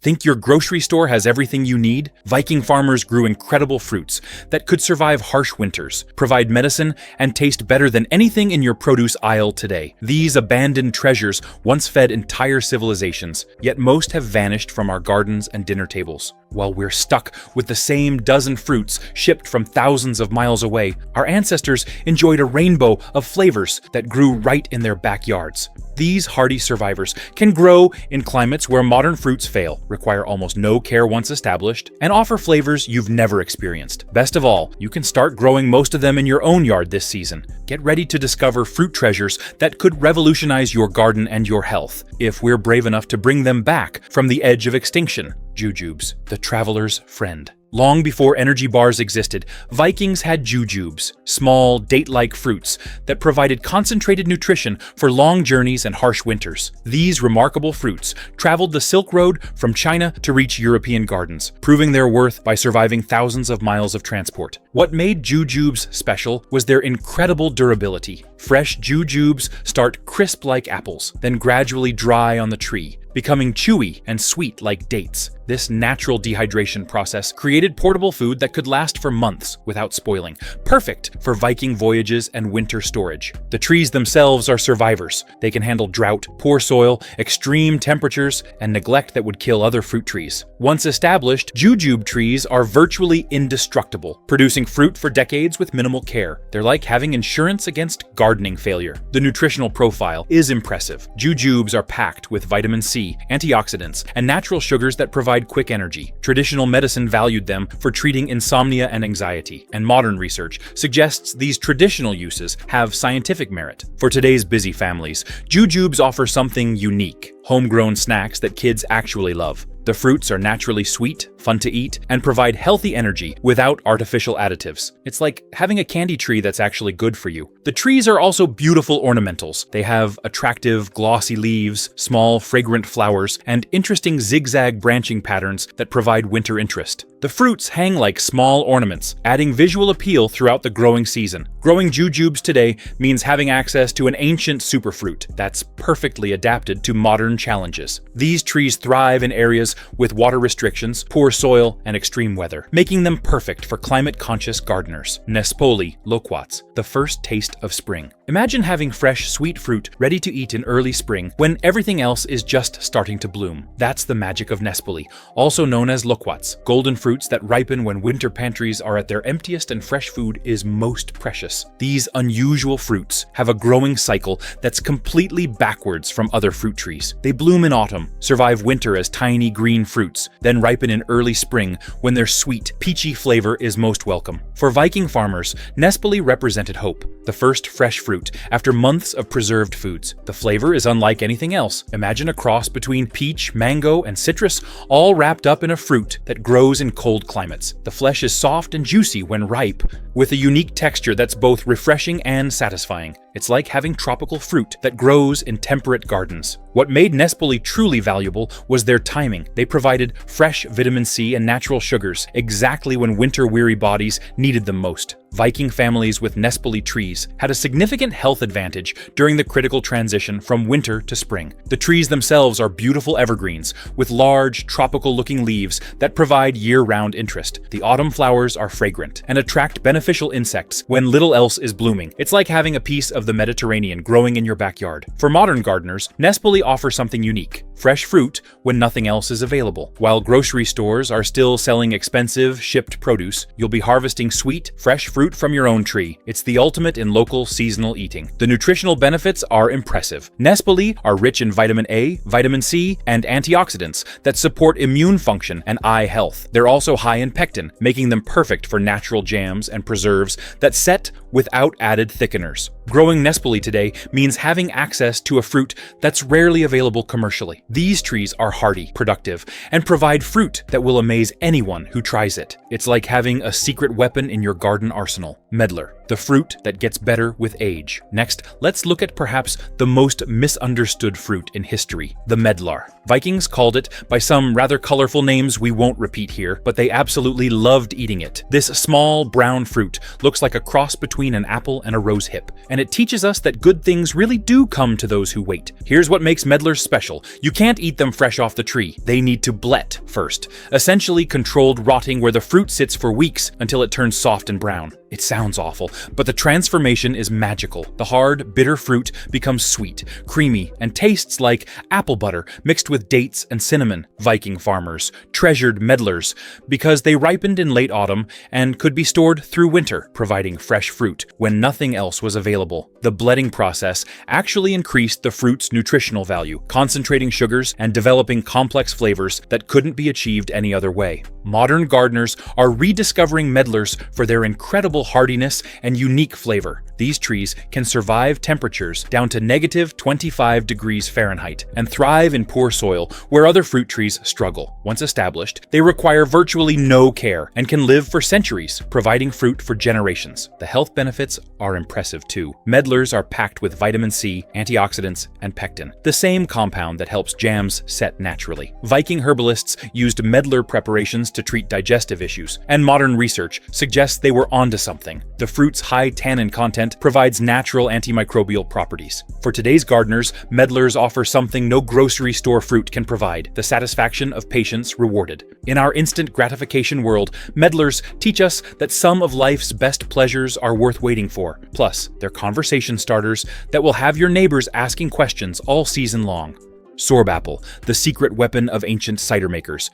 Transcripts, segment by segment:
Think your grocery store has everything you need? Viking farmers grew incredible fruits that could survive harsh winters, provide medicine, and taste better than anything in your produce aisle today. These abandoned treasures once fed entire civilizations, yet most have vanished from our gardens and dinner tables. While we're stuck with the same dozen fruits shipped from thousands of miles away, our ancestors enjoyed a rainbow of flavors that grew right in their backyards. These hardy survivors can grow in climates where modern fruits fail, require almost no care once established, and offer flavors you've never experienced. Best of all, you can start growing most of them in your own yard this season. Get ready to discover fruit treasures that could revolutionize your garden and your health, if we're brave enough to bring them back from the edge of extinction. Jujubes, the traveler's friend. Long before energy bars existed, Vikings had jujubes, small, date-like fruits that provided concentrated nutrition for long journeys and harsh winters. These remarkable fruits traveled the Silk Road from China to reach European gardens, proving their worth by surviving thousands of miles of transport. What made jujubes special was their incredible durability. Fresh jujubes start crisp like apples, then gradually dry on the tree, becoming chewy and sweet like dates. This natural dehydration process created portable food that could last for months without spoiling, perfect for Viking voyages and winter storage. The trees themselves are survivors. They can handle drought, poor soil, extreme temperatures, and neglect that would kill other fruit trees. Once established, jujube trees are virtually indestructible, producing fruit for decades with minimal care. They're like having insurance against gardening failure. The nutritional profile is impressive. Jujubes are packed with vitamin C, antioxidants, and natural sugars that provide quick energy. Traditional medicine valued them for treating insomnia and anxiety, and modern research suggests these traditional uses have scientific merit. For today's busy families, jujubes offer something unique: homegrown snacks that kids actually love. The fruits are naturally sweet, fun to eat, and provide healthy energy without artificial additives. It's like having a candy tree that's actually good for you. The trees are also beautiful ornamentals. They have attractive, glossy leaves, small, fragrant flowers, and interesting zigzag branching patterns that provide winter interest. The fruits hang like small ornaments, adding visual appeal throughout the growing season. Growing jujubes today means having access to an ancient superfruit that's perfectly adapted to modern challenges. These trees thrive in areas with water restrictions, poor soil, and extreme weather, making them perfect for climate-conscious gardeners. Nespoli, loquats, the first taste of spring. Imagine having fresh, sweet fruit ready to eat in early spring when everything else is just starting to bloom. That's the magic of Nespoli, also known as loquats, golden fruits that ripen when winter pantries are at their emptiest and fresh food is most precious. These unusual fruits have a growing cycle that's completely backwards from other fruit trees. They bloom in autumn, survive winter as tiny green fruits, then ripen in early spring when their sweet, peachy flavor is most welcome. For Viking farmers, Nespoli represented hope, the first fresh fruit after months of preserved foods. The flavor is unlike anything else. Imagine a cross between peach, mango, and citrus, all wrapped up in a fruit that grows in cold climates. The flesh is soft and juicy when ripe, with a unique texture that's both refreshing and satisfying. It's like having tropical fruit that grows in temperate gardens. What made Nespoli truly valuable was their timing. They provided fresh vitamin C and natural sugars exactly when winter-weary bodies needed them most. Viking families with Nespoli trees had a significant health advantage during the critical transition from winter to spring. The trees themselves are beautiful evergreens with large, tropical-looking leaves that provide year-round interest. The autumn flowers are fragrant and attract beneficial insects when little else is blooming. It's like having a piece of the Mediterranean growing in your backyard. For modern gardeners, Nespoli offers something unique: fresh fruit when nothing else is available. While grocery stores are still selling expensive, shipped produce, you'll be harvesting sweet, fresh fruit from your own tree. It's the ultimate in local, seasonal eating. The nutritional benefits are impressive. Nespoli are rich in vitamin A, vitamin C, and antioxidants that support immune function and eye health. They're also high in pectin, making them perfect for natural jams and preserves that set without added thickeners. Growing Nespoli today means having access to a fruit that's rarely available commercially. These trees are hardy, productive, and provide fruit that will amaze anyone who tries it. It's like having a secret weapon in your garden arsenal. Meddler, the fruit that gets better with age. age. Next, let's look at perhaps the most misunderstood fruit in history, the Meddler. Vikings called it by some rather colorful names we won't repeat here, but they absolutely loved eating it. This small brown fruit looks like a cross between an apple and a rose hip, and it teaches us that good things really do come to those who wait. Here's what makes Meddlers special. You can't eat them fresh off the tree. They need to blet first, essentially controlled rotting where the fruit sits for weeks until it turns soft and brown. It sounds awful, but the transformation is magical. The hard, bitter fruit becomes sweet, creamy, and tastes like apple butter mixed with dates and cinnamon. Viking farmers treasured Meddlers because they ripened in late autumn and could be stored through winter, providing fresh fruit when nothing else was available. The bletting process actually increased the fruit's nutritional value, concentrating sugars and developing complex flavors that couldn't be achieved any other way. Modern gardeners are rediscovering Meddlers for their incredible hardiness and unique flavor. These trees can survive temperatures down to -25 degrees Fahrenheit and thrive in poor soil where other fruit trees struggle. Once established, they require virtually no care and can live for centuries, providing fruit for generations. The health benefits are impressive too. Meddlers are packed with vitamin C, antioxidants, and pectin, the same compound that helps jams set naturally. Viking herbalists used Meddler preparations to treat digestive issues, and modern research suggests they were onto something. The fruit's high tannin content provides natural antimicrobial properties. For today's gardeners, Meddlers offer something no grocery store fruit can provide: the satisfaction of patience rewarded. In our instant gratification world, Meddlers teach us that some of life's best pleasures are worth waiting for. Plus, they're conversation starters that will have your neighbors asking questions all season long. Sorb apple, the secret weapon of ancient cider makers.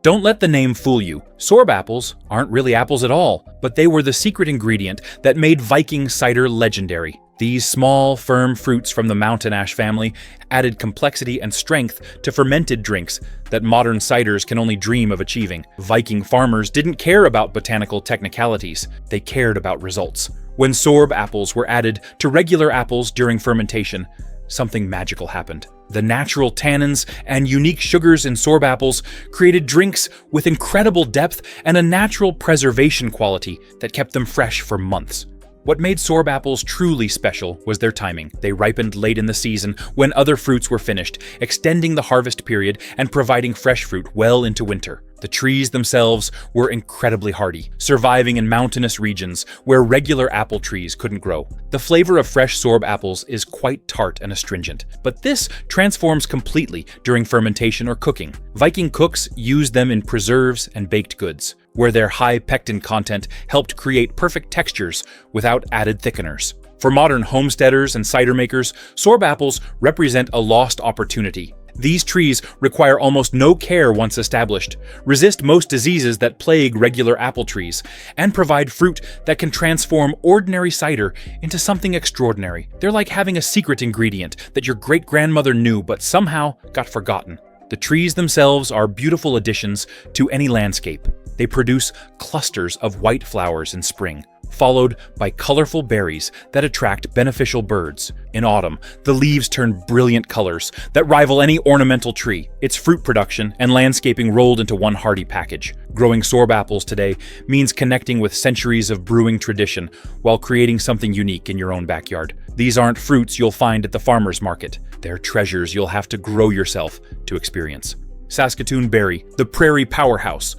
Don't let the name fool you. Sorb apples aren't really apples at all, but they were the secret ingredient that made Viking cider legendary. These small, firm fruits from the mountain ash family added complexity and strength to fermented drinks that modern ciders can only dream of achieving. Viking farmers didn't care about botanical technicalities, they cared about results. When sorb apples were added to regular apples during fermentation, something magical happened. The natural tannins and unique sugars in sorb apples created drinks with incredible depth and a natural preservation quality that kept them fresh for months. What made sorb apples truly special was their timing. They ripened late in the season when other fruits were finished, extending the harvest period and providing fresh fruit well into winter. The trees themselves were incredibly hardy, surviving in mountainous regions where regular apple trees couldn't grow. The flavor of fresh sorb apples is quite tart and astringent, but this transforms completely during fermentation or cooking. Viking cooks used them in preserves and baked goods, where their high pectin content helped create perfect textures without added thickeners. For modern homesteaders and cider makers, sorb apples represent a lost opportunity. These trees require almost no care once established, resist most diseases that plague regular apple trees, and provide fruit that can transform ordinary cider into something extraordinary. They're like having a secret ingredient that your great-grandmother knew but somehow got forgotten. The trees themselves are beautiful additions to any landscape. They produce clusters of white flowers in spring, followed by colorful berries that attract beneficial birds. In autumn, the leaves turn brilliant colors that rival any ornamental tree. It's fruit production and landscaping rolled into one hardy package. Growing sorb apples today means connecting with centuries of brewing tradition while creating something unique in your own backyard. These aren't fruits you'll find at the farmer's market. They're treasures you'll have to grow yourself to experience. Saskatoon Berry, the prairie powerhouse.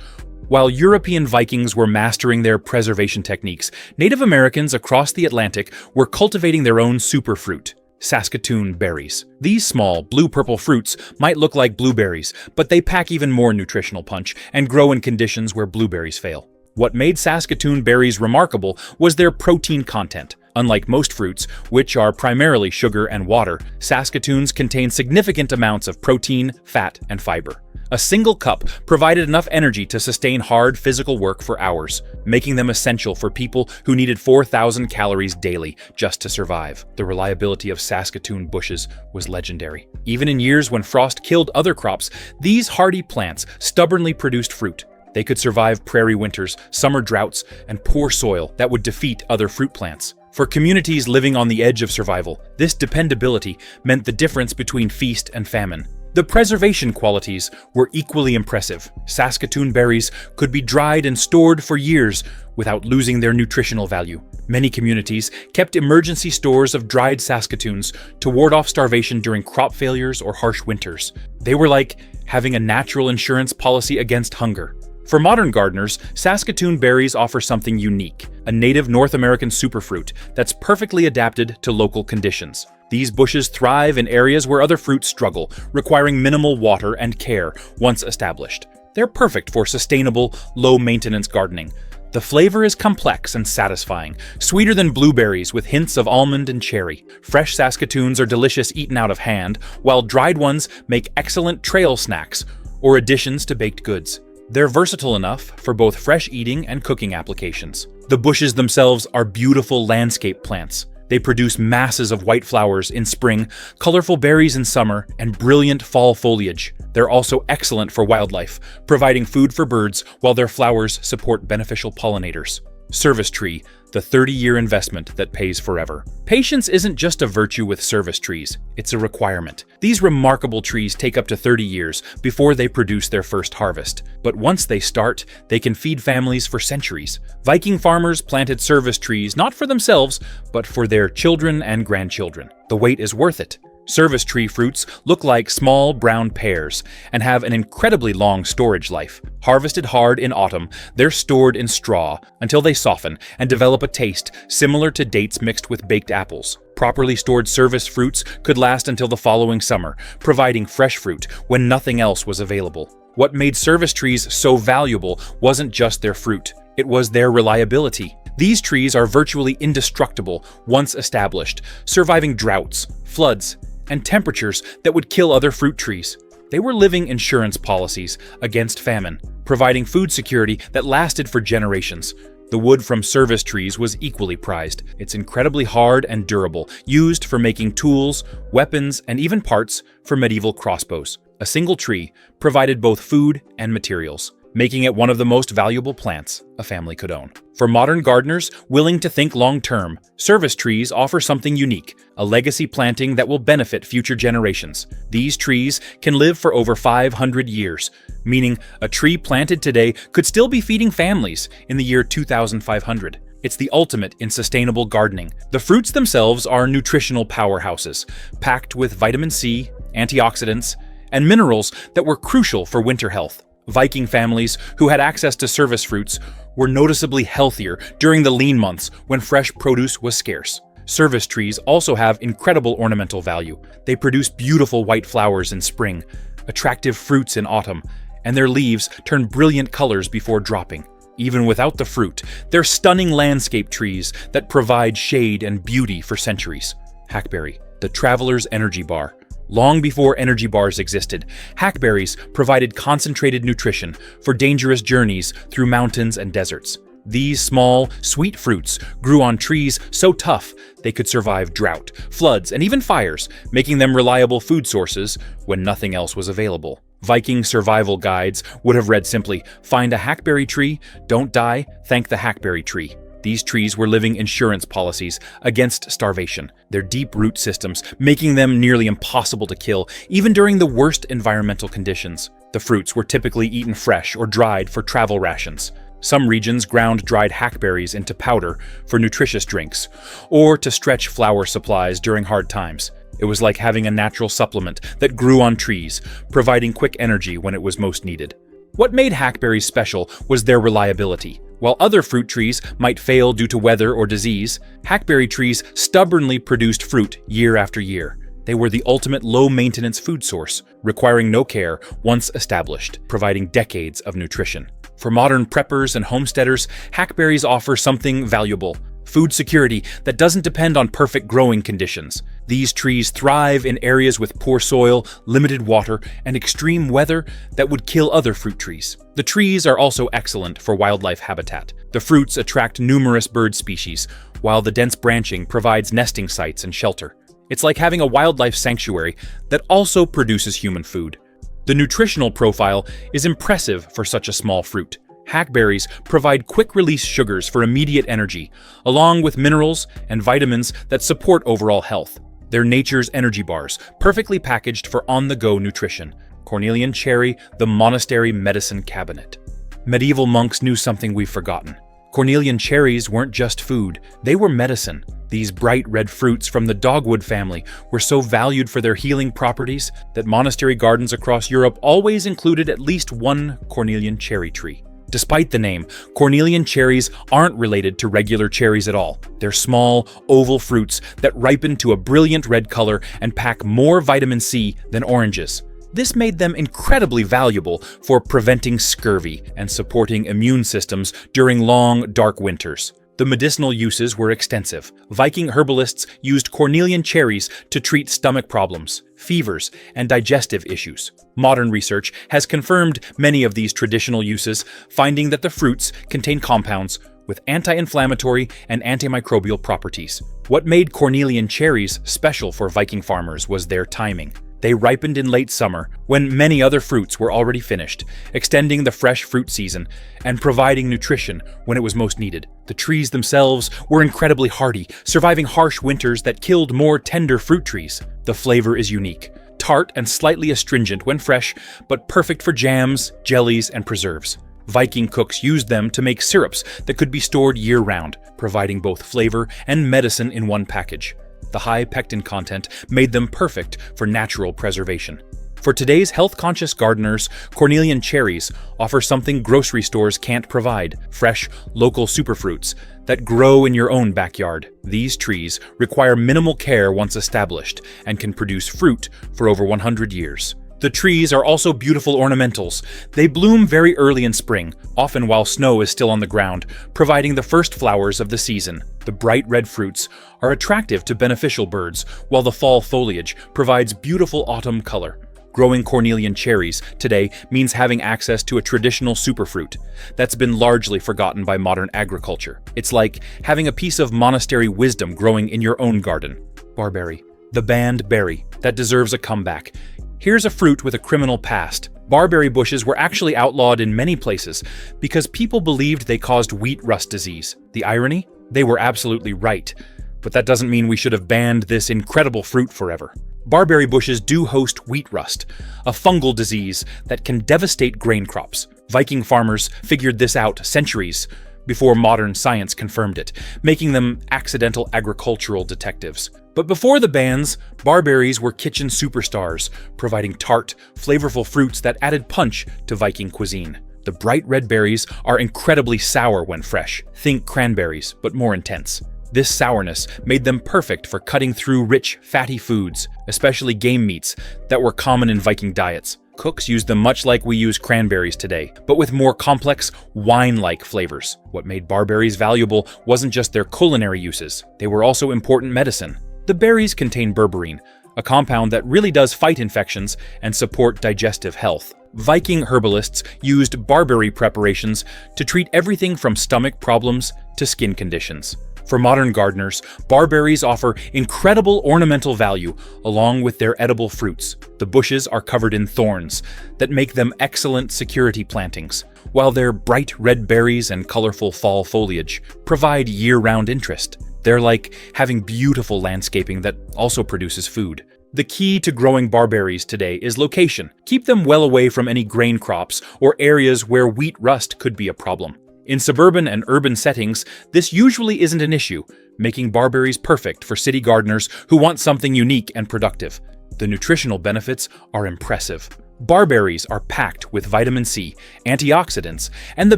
While European Vikings were mastering their preservation techniques, Native Americans across the Atlantic were cultivating their own superfruit, Saskatoon berries. These small, blue-purple fruits might look like blueberries, but they pack even more nutritional punch and grow in conditions where blueberries fail. What made Saskatoon berries remarkable was their protein content. Unlike most fruits, which are primarily sugar and water, Saskatoons contain significant amounts of protein, fat, and fiber. A single cup provided enough energy to sustain hard physical work for hours, making them essential for people who needed 4,000 calories daily just to survive. The reliability of Saskatoon bushes was legendary. Even in years when frost killed other crops, these hardy plants stubbornly produced fruit. They could survive prairie winters, summer droughts, and poor soil that would defeat other fruit plants. For communities living on the edge of survival, this dependability meant the difference between feast and famine. The preservation qualities were equally impressive. Saskatoon berries could be dried and stored for years without losing their nutritional value. Many communities kept emergency stores of dried Saskatoons to ward off starvation during crop failures or harsh winters. They were like having a natural insurance policy against hunger. For modern gardeners, Saskatoon berries offer something unique, a native North American superfruit that's perfectly adapted to local conditions. These bushes thrive in areas where other fruits struggle, requiring minimal water and care once established. They're perfect for sustainable, low-maintenance gardening. The flavor is complex and satisfying, sweeter than blueberries with hints of almond and cherry. Fresh Saskatoons are delicious eaten out of hand, while dried ones make excellent trail snacks or additions to baked goods. They're versatile enough for both fresh eating and cooking applications. The bushes themselves are beautiful landscape plants. They produce masses of white flowers in spring, colorful berries in summer, and brilliant fall foliage. They're also excellent for wildlife, providing food for birds while their flowers support beneficial pollinators. Service tree, the 30-year investment that pays forever. Patience isn't just a virtue with service trees, it's a requirement. These remarkable trees take up to 30 years before they produce their first harvest. But once they start, they can feed families for centuries. Viking farmers planted service trees not for themselves, but for their children and grandchildren. The wait is worth it. Service tree fruits look like small brown pears and have an incredibly long storage life. Harvested hard in autumn, they're stored in straw until they soften and develop a taste similar to dates mixed with baked apples. Properly stored service fruits could last until the following summer, providing fresh fruit when nothing else was available. What made service trees so valuable wasn't just their fruit, it was their reliability. These trees are virtually indestructible once established, surviving droughts, floods, and temperatures that would kill other fruit trees. They were living insurance policies against famine, providing food security that lasted for generations. The wood from service trees was equally prized. It's incredibly hard and durable, used for making tools, weapons, and even parts for medieval crossbows. A single tree provided both food and materials, making it one of the most valuable plants a family could own. For modern gardeners willing to think long-term, service trees offer something unique, a legacy planting that will benefit future generations. These trees can live for over 500 years, meaning a tree planted today could still be feeding families in the year 2500. It's the ultimate in sustainable gardening. The fruits themselves are nutritional powerhouses, packed with vitamin C, antioxidants, and minerals that were crucial for winter health. Viking families who had access to service fruits were noticeably healthier during the lean months when fresh produce was scarce. Service trees also have incredible ornamental value. They produce beautiful white flowers in spring, attractive fruits in autumn, and their leaves turn brilliant colors before dropping. Even without the fruit, they're stunning landscape trees that provide shade and beauty for centuries. Hackberry, the traveler's energy bar. Long before energy bars existed, hackberries provided concentrated nutrition for dangerous journeys through mountains and deserts. These small, sweet fruits grew on trees so tough they could survive drought, floods, and even fires, making them reliable food sources when nothing else was available. Viking survival guides would have read simply, "Find a hackberry tree, don't die, thank the hackberry tree." These trees were living insurance policies against starvation, their deep root systems making them nearly impossible to kill, even during the worst environmental conditions. The fruits were typically eaten fresh or dried for travel rations. Some regions ground dried hackberries into powder for nutritious drinks, or to stretch flour supplies during hard times. It was like having a natural supplement that grew on trees, providing quick energy when it was most needed. What made hackberries special was their reliability. While other fruit trees might fail due to weather or disease, hackberry trees stubbornly produced fruit year after year. They were the ultimate low-maintenance food source, requiring no care once established, providing decades of nutrition. For modern preppers and homesteaders, hackberries offer something valuable: food security that doesn't depend on perfect growing conditions. These trees thrive in areas with poor soil, limited water, and extreme weather that would kill other fruit trees. The trees are also excellent for wildlife habitat. The fruits attract numerous bird species, while the dense branching provides nesting sites and shelter. It's like having a wildlife sanctuary that also produces human food. The nutritional profile is impressive for such a small fruit. Hackberries provide quick-release sugars for immediate energy, along with minerals and vitamins that support overall health. They're nature's energy bars, perfectly packaged for on-the-go nutrition. Cornelian Cherry, the monastery medicine cabinet. Medieval monks knew something we've forgotten. Cornelian cherries weren't just food, they were medicine. These bright red fruits from the dogwood family were so valued for their healing properties that monastery gardens across Europe always included at least one Cornelian cherry tree. Despite the name, Cornelian cherries aren't related to regular cherries at all. They're small, oval fruits that ripen to a brilliant red color and pack more vitamin C than oranges. This made them incredibly valuable for preventing scurvy and supporting immune systems during long, dark winters. The medicinal uses were extensive. Viking herbalists used Cornelian cherries to treat stomach problems, fevers, and digestive issues. Modern research has confirmed many of these traditional uses, finding that the fruits contain compounds with anti-inflammatory and antimicrobial properties. What made Cornelian cherries special for Viking farmers was their timing. They ripened in late summer, when many other fruits were already finished, extending the fresh fruit season and providing nutrition when it was most needed. The trees themselves were incredibly hardy, surviving harsh winters that killed more tender fruit trees. The flavor is unique, tart and slightly astringent when fresh, but perfect for jams, jellies, and preserves. Viking cooks used them to make syrups that could be stored year-round, providing both flavor and medicine in one package. The high pectin content made them perfect for natural preservation. For today's health-conscious gardeners, Cornelian cherries offer something grocery stores can't provide: fresh, local superfruits that grow in your own backyard. These trees require minimal care once established and can produce fruit for over 100 years. The trees are also beautiful ornamentals. They bloom very early in spring, often while snow is still on the ground, providing the first flowers of the season. The bright red fruits are attractive to beneficial birds, while the fall foliage provides beautiful autumn color. Growing Cornelian cherries today means having access to a traditional superfruit that's been largely forgotten by modern agriculture. It's like having a piece of monastery wisdom growing in your own garden. Barberry, the banned berry that deserves a comeback. Here's a fruit with a criminal past. Barberry bushes were actually outlawed in many places because people believed they caused wheat rust disease. The irony? They were absolutely right. But that doesn't mean we should have banned this incredible fruit forever. Barberry bushes do host wheat rust, a fungal disease that can devastate grain crops. Viking farmers figured this out centuries before modern science confirmed it, making them accidental agricultural detectives. But before the bans, barberries were kitchen superstars, providing tart, flavorful fruits that added punch to Viking cuisine. The bright red berries are incredibly sour when fresh. Think cranberries, but more intense. This sourness made them perfect for cutting through rich, fatty foods, especially game meats that were common in Viking diets. Cooks used them much like we use cranberries today, but with more complex, wine-like flavors. What made barberries valuable wasn't just their culinary uses, they were also important medicine. The berries contain berberine, a compound that really does fight infections and support digestive health. Viking herbalists used barberry preparations to treat everything from stomach problems to skin conditions. For modern gardeners, barberries offer incredible ornamental value along with their edible fruits. The bushes are covered in thorns that make them excellent security plantings, while their bright red berries and colorful fall foliage provide year-round interest. They're like having beautiful landscaping that also produces food. The key to growing barberries today is location. Keep them well away from any grain crops or areas where wheat rust could be a problem. In suburban and urban settings, this usually isn't an issue, making barberries perfect for city gardeners who want something unique and productive. The nutritional benefits are impressive. Barberries are packed with vitamin C, antioxidants, and the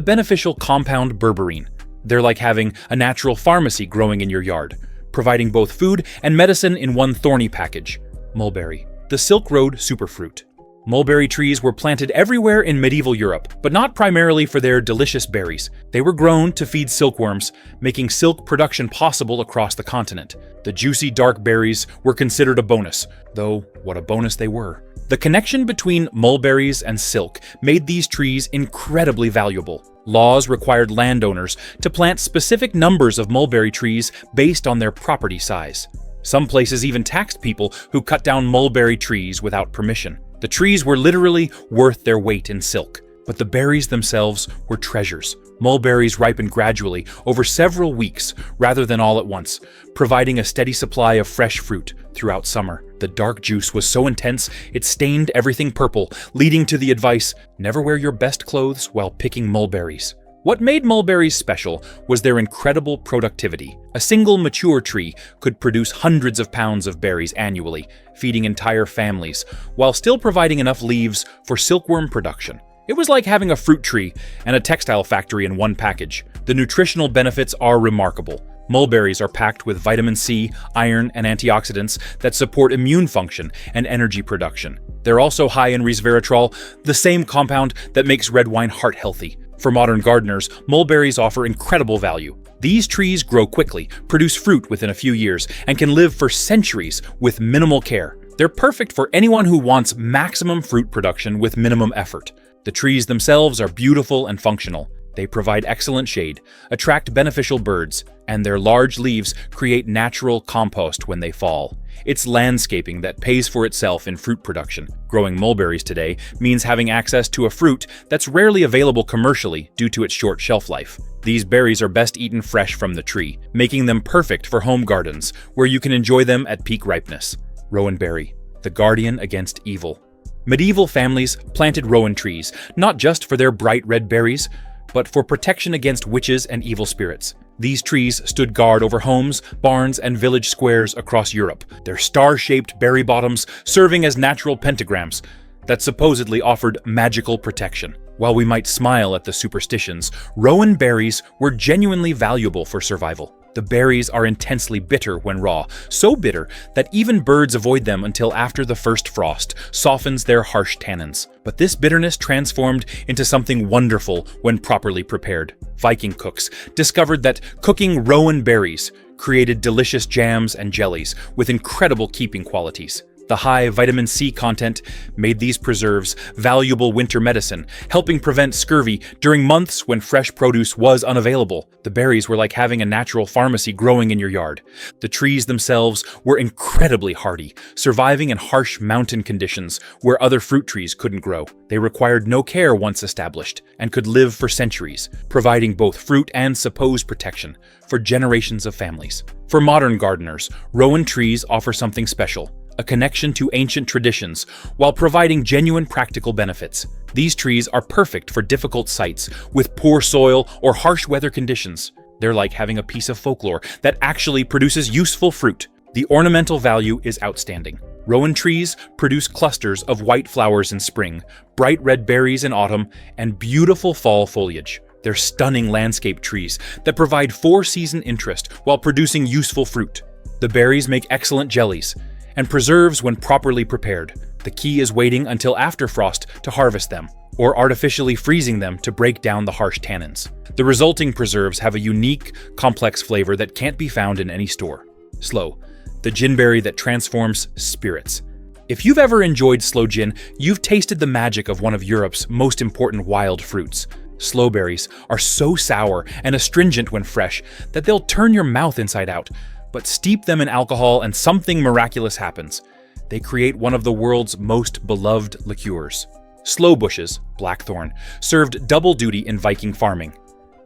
beneficial compound berberine. They're like having a natural pharmacy growing in your yard, providing both food and medicine in one thorny package. Mulleberry, the Silk Road superfruit. Mulberry trees were planted everywhere in medieval Europe, but not primarily for their delicious berries. They were grown to feed silkworms, making silk production possible across the continent. The juicy dark berries were considered a bonus, though what a bonus they were. The connection between mulberries and silk made these trees incredibly valuable. Laws required landowners to plant specific numbers of mulberry trees based on their property size. Some places even taxed people who cut down mulberry trees without permission. The trees were literally worth their weight in silk. but the berries themselves were treasures. Mulberries ripen gradually over several weeks rather than all at once, providing a steady supply of fresh fruit throughout summer. The dark juice was so intense it stained everything purple, leading to the advice, never wear your best clothes while picking mulberries. What made mulberries special was their incredible productivity. A single mature tree could produce hundreds of pounds of berries annually, feeding entire families, while still providing enough leaves for silkworm production. It was like having a fruit tree and a textile factory in one package. The nutritional benefits are remarkable. Mulberries are packed with vitamin C, iron, and antioxidants that support immune function and energy production. They're also high in resveratrol, the same compound that makes red wine heart healthy. For modern gardeners, mulberries offer incredible value. These trees grow quickly, produce fruit within a few years, and can live for centuries with minimal care. They're perfect for anyone who wants maximum fruit production with minimum effort. The trees themselves are beautiful and functional. They provide excellent shade, attract beneficial birds, and their large leaves create natural compost when they fall. It's landscaping that pays for itself in fruit production. Growing mulberries today means having access to a fruit that's rarely available commercially due to its short shelf life. These berries are best eaten fresh from the tree, making them perfect for home gardens, where you can enjoy them at peak ripeness. Rowan Berry, the guardian against evil. Medieval families planted rowan trees, not just for their bright red berries, but for protection against witches and evil spirits. These trees stood guard over homes, barns, and village squares across Europe, their star-shaped berry bottoms serving as natural pentagrams that supposedly offered magical protection. While we might smile at the superstitions, rowan berries were genuinely valuable for survival. The berries are intensely bitter when raw, so bitter that even birds avoid them until after the first frost softens their harsh tannins. But this bitterness transformed into something wonderful when properly prepared. Viking cooks discovered that cooking rowan berries created delicious jams and jellies with incredible keeping qualities. The high vitamin C content made these preserves valuable winter medicine, helping prevent scurvy during months when fresh produce was unavailable. The berries were like having a natural pharmacy growing in your yard. The trees themselves were incredibly hardy, surviving in harsh mountain conditions where other fruit trees couldn't grow. They required no care once established and could live for centuries, providing both fruit and supposed protection for generations of families. For modern gardeners, rowan trees offer something special. A connection to ancient traditions, while providing genuine practical benefits. These trees are perfect for difficult sites with poor soil or harsh weather conditions. They're like having a piece of folklore that actually produces useful fruit. The ornamental value is outstanding. Rowan trees produce clusters of white flowers in spring, bright red berries in autumn, and beautiful fall foliage. They're stunning landscape trees that provide four-season interest while producing useful fruit. The berries make excellent jellies and preserves when properly prepared. The key is waiting until after frost to harvest them, or artificially freezing them to break down the harsh tannins. The resulting preserves have a unique, complex flavor that can't be found in any store. Slow, the gin berry that transforms spirits. If you've ever enjoyed sloe gin, you've tasted the magic of one of Europe's most important wild fruits. Slowberries are so sour and astringent when fresh that they'll turn your mouth inside out. But steep them in alcohol and something miraculous happens. They create one of the world's most beloved liqueurs. Sloe bushes, blackthorn, served double duty in Viking farming.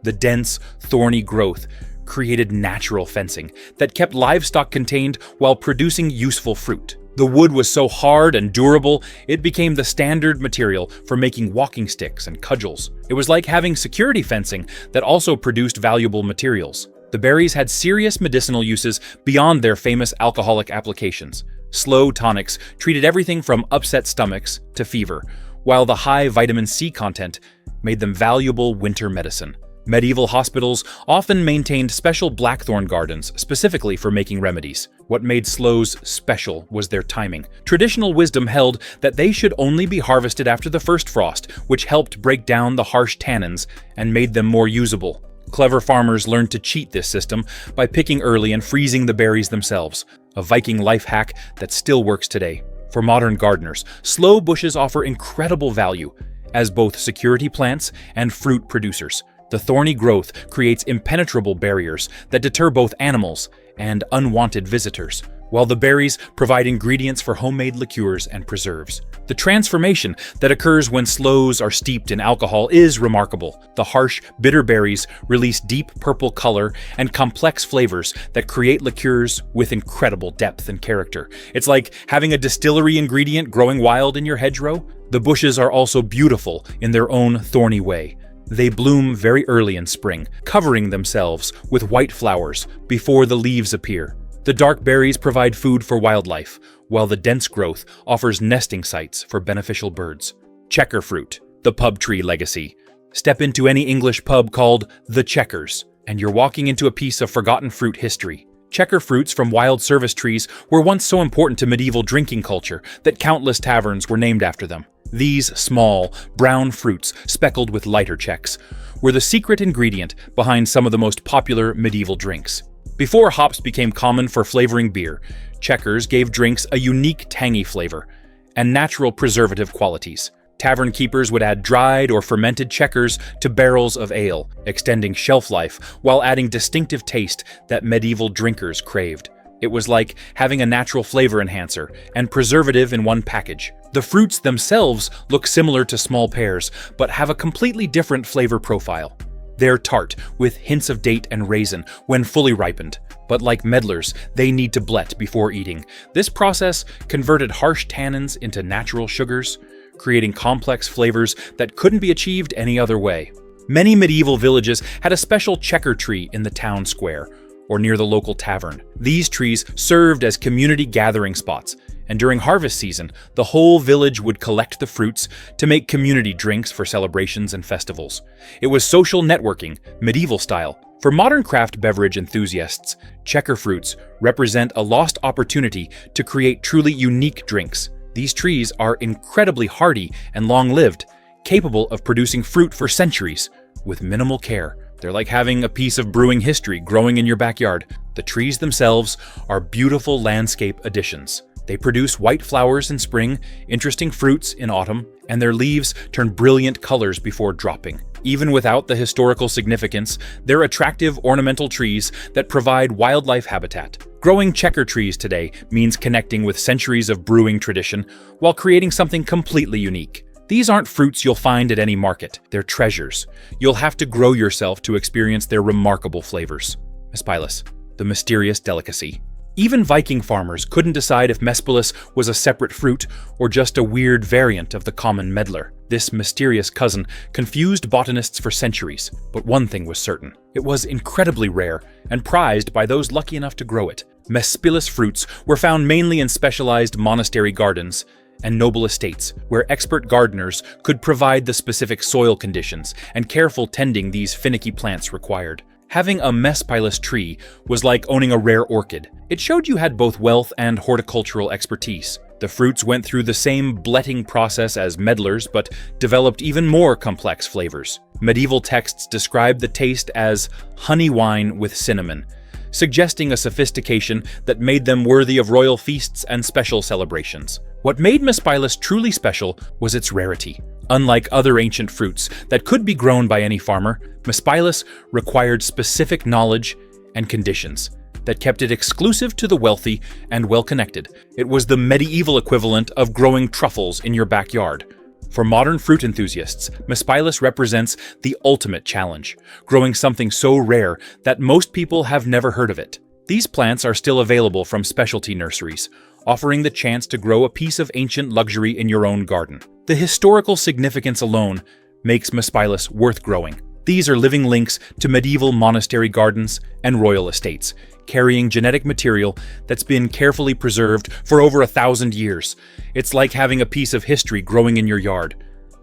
The dense, thorny growth created natural fencing that kept livestock contained while producing useful fruit. The wood was so hard and durable, it became the standard material for making walking sticks and cudgels. It was like having security fencing that also produced valuable materials. The berries had serious medicinal uses beyond their famous alcoholic applications. Slow tonics treated everything from upset stomachs to fever, while the high vitamin C content made them valuable winter medicine. Medieval hospitals often maintained special blackthorn gardens specifically for making remedies. What made sloes special was their timing. Traditional wisdom held that they should only be harvested after the first frost, which helped break down the harsh tannins and made them more usable. Clever farmers learned to cheat this system by picking early and freezing the berries themselves, a Viking life hack that still works today. For modern gardeners, sloe bushes offer incredible value as both security plants and fruit producers. The thorny growth creates impenetrable barriers that deter both animals and unwanted visitors. while the berries provide ingredients for homemade liqueurs and preserves. The transformation that occurs when sloes are steeped in alcohol is remarkable. The harsh, bitter berries release deep purple color and complex flavors that create liqueurs with incredible depth and character. It's like having a distillery ingredient growing wild in your hedgerow. The bushes are also beautiful in their own thorny way. They bloom very early in spring, covering themselves with white flowers before the leaves appear. The dark berries provide food for wildlife, while the dense growth offers nesting sites for beneficial birds. Checker fruit, the pub tree legacy. Step into any English pub called The Checkers, and you're walking into a piece of forgotten fruit history. Checker fruits from wild service trees were once so important to medieval drinking culture that countless taverns were named after them. These small, brown fruits, speckled with lighter checks, were the secret ingredient behind some of the most popular medieval drinks. Before hops became common for flavoring beer, checkers gave drinks a unique tangy flavor and natural preservative qualities. Tavern keepers would add dried or fermented checkers to barrels of ale, extending shelf life while adding distinctive taste that medieval drinkers craved. It was like having a natural flavor enhancer and preservative in one package. The fruits themselves look similar to small pears, but have a completely different flavor profile. They're tart, with hints of date and raisin when fully ripened. But like Meddlers, they need to blet before eating. This process converted harsh tannins into natural sugars, creating complex flavors that couldn't be achieved any other way. Many medieval villages had a special checker tree in the town square, or near the local tavern. These trees served as community gathering spots, and during harvest season, the whole village would collect the fruits to make community drinks for celebrations and festivals. It was social networking, medieval style. For modern craft beverage enthusiasts, checker fruits represent a lost opportunity to create truly unique drinks. These trees are incredibly hardy and long-lived, capable of producing fruit for centuries with minimal care. They're like having a piece of brewing history growing in your backyard. The trees themselves are beautiful landscape additions. They produce white flowers in spring, interesting fruits in autumn, and their leaves turn brilliant colors before dropping. Even without the historical significance, they're attractive ornamental trees that provide wildlife habitat. Growing checker trees today means connecting with centuries of brewing tradition while creating something completely unique. These aren't fruits you'll find at any market. They're treasures. You'll have to grow yourself to experience their remarkable flavors. Mespilus, the mysterious delicacy. Even Viking farmers couldn't decide if Mespilus was a separate fruit or just a weird variant of the common Meddler. This mysterious cousin confused botanists for centuries, but one thing was certain. It was incredibly rare and prized by those lucky enough to grow it. Mespilus fruits were found mainly in specialized monastery gardens and noble estates, where expert gardeners could provide the specific soil conditions and careful tending these finicky plants required. Having a Mespilus tree was like owning a rare orchid. It showed you had both wealth and horticultural expertise. The fruits went through the same bletting process as Meddlers, but developed even more complex flavors. Medieval texts describe the taste as honey wine with cinnamon, suggesting a sophistication that made them worthy of royal feasts and special celebrations. What made Mespilus truly special was its rarity. Unlike other ancient fruits that could be grown by any farmer, Mespilus required specific knowledge and conditions that kept it exclusive to the wealthy and well-connected. It was the medieval equivalent of growing truffles in your backyard. For modern fruit enthusiasts, Mespilus represents the ultimate challenge, growing something so rare that most people have never heard of it. These plants are still available from specialty nurseries, offering the chance to grow a piece of ancient luxury in your own garden. The historical significance alone makes Mespilus worth growing. These are living links to medieval monastery gardens and royal estates, carrying genetic material that's been carefully preserved for over 1,000 years. It's like having a piece of history growing in your yard.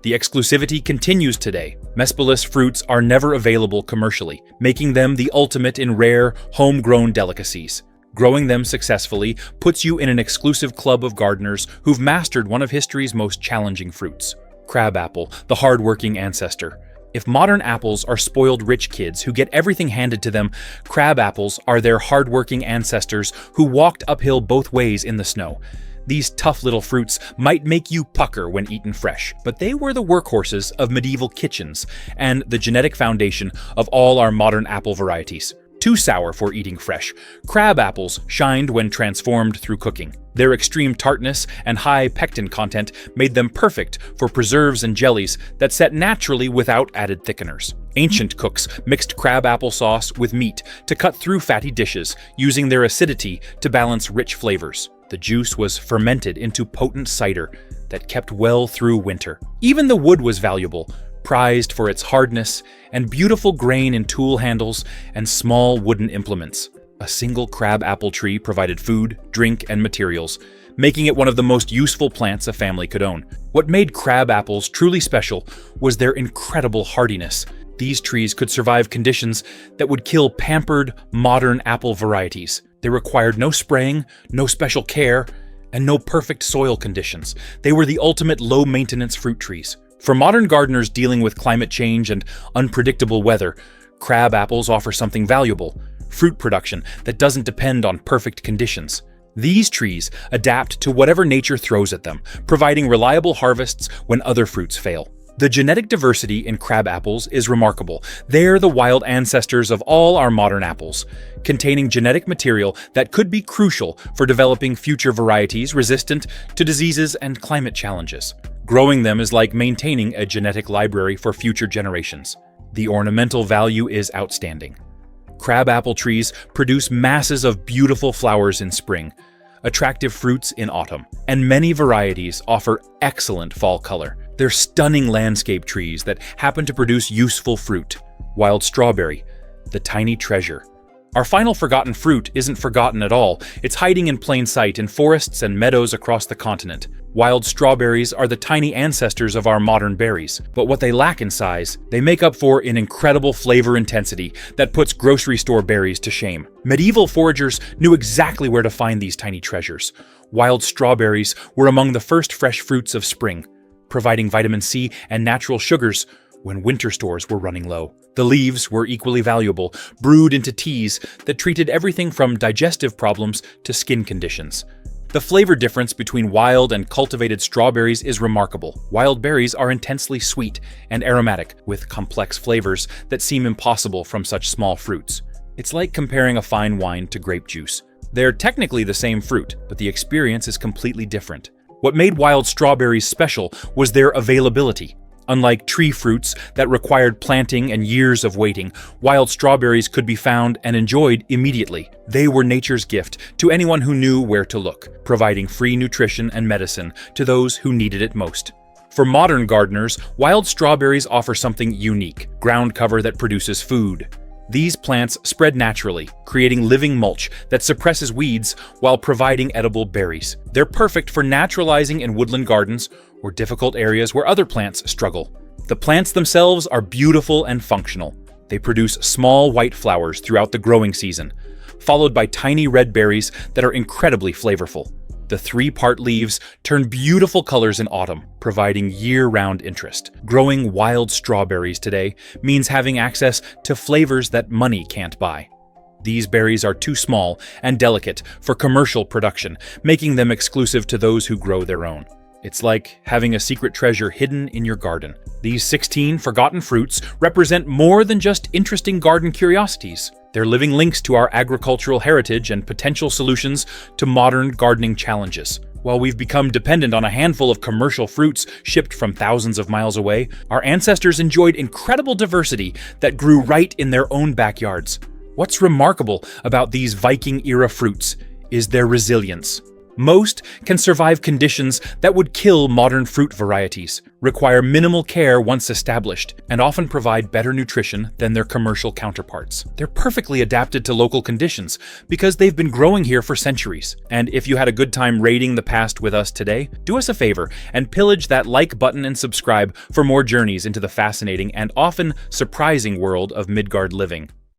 The exclusivity continues today. Mespilus fruits are never available commercially, making them the ultimate in rare, homegrown delicacies. Growing them successfully puts you in an exclusive club of gardeners who've mastered one of history's most challenging fruits. Crabapple, the hard-working ancestor. If modern apples are spoiled rich kids who get everything handed to them, crabapples are their hard-working ancestors who walked uphill both ways in the snow. These tough little fruits might make you pucker when eaten fresh, but they were the workhorses of medieval kitchens and the genetic foundation of all our modern apple varieties. too sour for eating fresh. Crab apples shined when transformed through cooking. Their extreme tartness and high pectin content made them perfect for preserves and jellies that set naturally without added thickeners. Ancient cooks mixed crab apple sauce with meat to cut through fatty dishes, using their acidity to balance rich flavors. The juice was fermented into potent cider that kept well through winter. Even the wood was valuable, prized for its hardness and beautiful grain in tool handles and small wooden implements. A single crab apple tree provided food, drink, and materials, making it one of the most useful plants a family could own. What made crab apples truly special was their incredible hardiness. These trees could survive conditions that would kill pampered, modern apple varieties. They required no spraying, no special care, and no perfect soil conditions. They were the ultimate low-maintenance fruit trees. For modern gardeners dealing with climate change and unpredictable weather, crab apples offer something valuable: fruit production that doesn't depend on perfect conditions. These trees adapt to whatever nature throws at them, providing reliable harvests when other fruits fail. The genetic diversity in crab apples is remarkable. They're the wild ancestors of all our modern apples, containing genetic material that could be crucial for developing future varieties resistant to diseases and climate challenges. Growing them is like maintaining a genetic library for future generations. The ornamental value is outstanding. Crab apple trees produce masses of beautiful flowers in spring, attractive fruits in autumn, and many varieties offer excellent fall color. They're stunning landscape trees that happen to produce useful fruit. Wild strawberry, the tiny treasure. Our final forgotten fruit isn't forgotten at all. It's hiding in plain sight in forests and meadows across the continent. Wild strawberries are the tiny ancestors of our modern berries, but what they lack in size, they make up for in incredible flavor intensity that puts grocery store berries to shame. Medieval foragers knew exactly where to find these tiny treasures. Wild strawberries were among the first fresh fruits of spring, providing vitamin C and natural sugars when winter stores were running low. The leaves were equally valuable, brewed into teas that treated everything from digestive problems to skin conditions. The flavor difference between wild and cultivated strawberries is remarkable. Wild berries are intensely sweet and aromatic, with complex flavors that seem impossible from such small fruits. It's like comparing a fine wine to grape juice. They're technically the same fruit, but the experience is completely different. What made wild strawberries special was their availability. Unlike tree fruits that required planting and years of waiting, wild strawberries could be found and enjoyed immediately. They were nature's gift to anyone who knew where to look, providing free nutrition and medicine to those who needed it most. For modern gardeners, wild strawberries offer something unique: ground cover that produces food. These plants spread naturally, creating living mulch that suppresses weeds while providing edible berries. They're perfect for naturalizing in woodland gardens or difficult areas where other plants struggle. The plants themselves are beautiful and functional. They produce small white flowers throughout the growing season, followed by tiny red berries that are incredibly flavorful. The three-part leaves turn beautiful colors in autumn, providing year-round interest. Growing wild strawberries today means having access to flavors that money can't buy. These berries are too small and delicate for commercial production, making them exclusive to those who grow their own. It's like having a secret treasure hidden in your garden. These 16 forgotten fruits represent more than just interesting garden curiosities. They're living links to our agricultural heritage and potential solutions to modern gardening challenges. While we've become dependent on a handful of commercial fruits shipped from thousands of miles away, our ancestors enjoyed incredible diversity that grew right in their own backyards. What's remarkable about these Viking-era fruits is their resilience. Most can survive conditions that would kill modern fruit varieties, require minimal care once established, and often provide better nutrition than their commercial counterparts. They're perfectly adapted to local conditions because they've been growing here for centuries. And if you had a good time raiding the past with us today, do us a favor and pillage that like button and subscribe for more journeys into the fascinating and often surprising world of Midgard living.